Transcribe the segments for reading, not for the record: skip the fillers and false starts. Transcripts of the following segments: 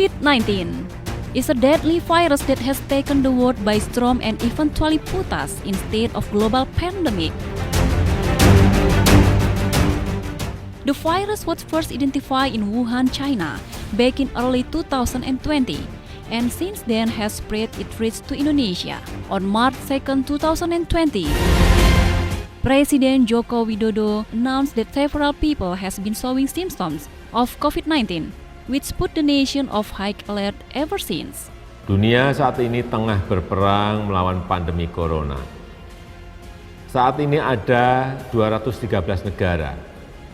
COVID-19 is a deadly virus that has taken the world by storm and eventually put us in state of global pandemic. The virus was first identified in Wuhan, China, back in early 2020, and since then has spread its reach to Indonesia. On March 2, 2020, President Joko Widodo announced that several people has been showing symptoms of COVID-19, which put the nation of high alert ever since. Dunia saat ini tengah berperang melawan pandemi corona. Saat ini ada 213 negara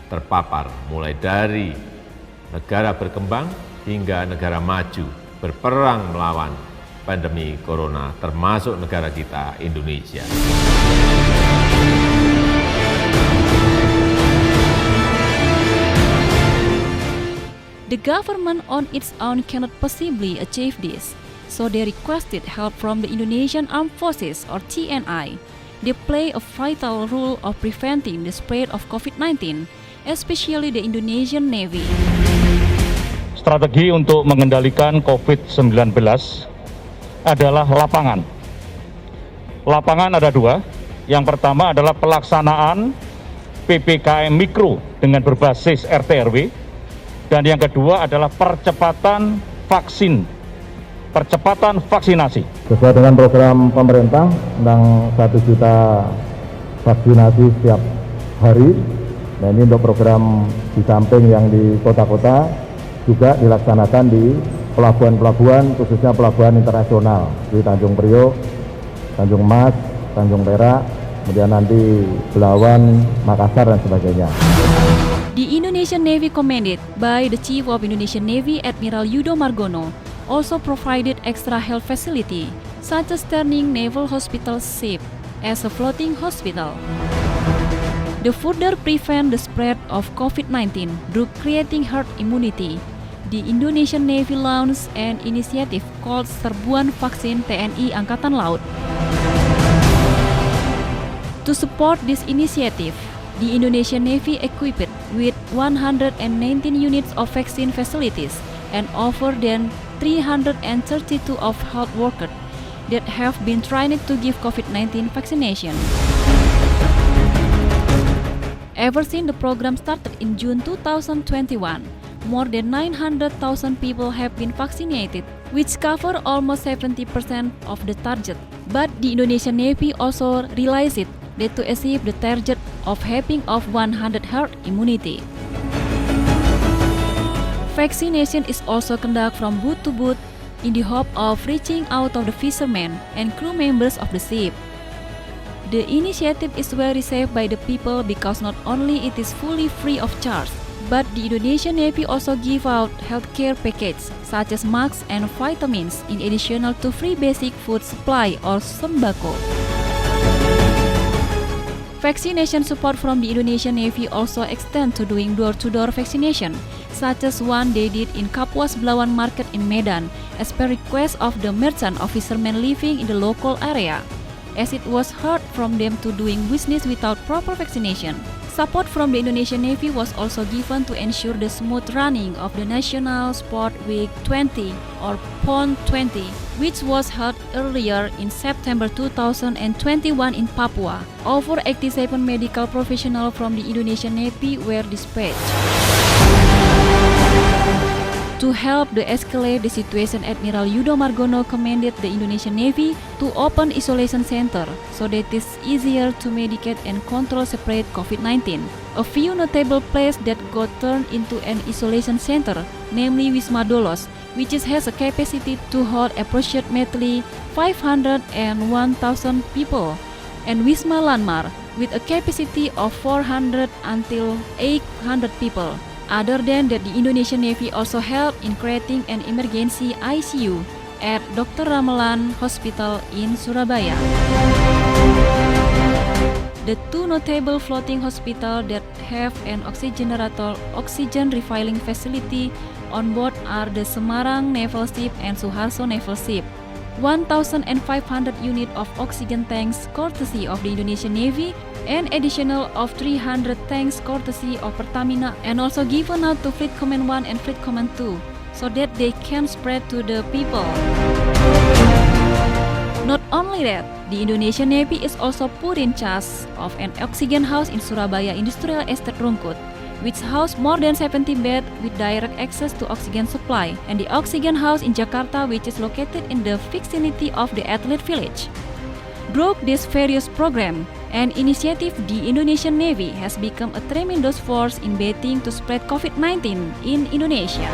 terpapar, mulai dari negara berkembang hingga negara maju, berperang melawan pandemi corona, termasuk negara kita, Indonesia. The government on its own cannot possibly achieve this, so they requested help from the Indonesian Armed Forces or TNI. They play a vital role of preventing the spread of COVID-19, especially the Indonesian Navy. Strategi untuk mengendalikan COVID-19 adalah lapangan. Lapangan ada dua. Yang pertama adalah pelaksanaan PPKM Mikro dengan berbasis RT/RW. Dan yang kedua adalah percepatan vaksinasi. Sesuai dengan program pemerintah tentang 1 juta vaksinasi setiap hari. Nah, ini untuk program di samping yang di kota-kota juga dilaksanakan di pelabuhan-pelabuhan, khususnya pelabuhan internasional di Tanjung Priok, Tanjung Mas, Tanjung Perak, kemudian nanti Belawan, Makassar dan sebagainya. The Indonesian Navy, commanded by the Chief of Indonesian Navy Admiral Yudo Margono, also provided extra health facility, such as turning Naval Hospital SIP as a floating hospital. To further prevent the spread of COVID-19 through creating herd immunity, the Indonesian Navy launched an initiative called Serbuan Vaksin TNI Angkatan Laut. To support this initiative, the Indonesian Navy equipped with 119 units of vaccine facilities and over than 332 of health workers that have been trained to give COVID-19 vaccination. Ever since the program started in June 2021, more than 900,000 people have been vaccinated, which cover almost 70% of the target. But the Indonesian Navy also realized that to achieve the target of having of 100 herd immunity, vaccination is also conducted from boat to boat in the hope of reaching out of the fishermen and crew members of the ship. The initiative is well received by the people because not only it is fully free of charge, but the Indonesian Navy also give out healthcare packages such as masks and vitamins in addition to free basic food supply or sembako. Vaccination support from the Indonesian Navy also extend to doing door-to-door vaccination, such as one they did in Kapuas Belawan Market in Medan, as per request of the merchant or fishermen living in the local area, as it was hard from them to doing business without proper vaccination. Support from the Indonesian Navy was also given to ensure the smooth running of the National Sport Week 20 or PON 20, which was held earlier in September 2021 in Papua. Over 87 medical professionals from the Indonesian Navy were dispatched. To help de-escalate the situation, Admiral Yudo Margono commanded the Indonesian Navy to open isolation center so that it is easier to medicate and control spread COVID-19. A few notable places that got turned into an isolation center, namely Wisma Dolos, which has a capacity to hold approximately 500 and 1,000 people, and Wisma Lanmar, with a capacity of 400 until 800 people. Other than that, the Indonesian Navy also helped in creating an emergency ICU at Dr. Ramelan Hospital in Surabaya. The two notable floating hospitals that have an oxygen refilling facility on board are the Semarang Naval Ship and Suharto Naval Ship. 1,500 units of oxygen tanks courtesy of the Indonesian Navy and additional of 300 tanks courtesy of Pertamina and also given out to Fleet Command 1 and Fleet Command 2. so that they can spread to the people. Not only that, the Indonesian Navy is also put in charge of an oxygen house in Surabaya Industrial Estate Rungkut, which house more than 70 beds with direct access to oxygen supply, and the oxygen house in Jakarta, which is located in the vicinity of the athlete village. Through this various program and initiative, the Indonesian Navy has become a tremendous force in battling to spread COVID-19 in Indonesia.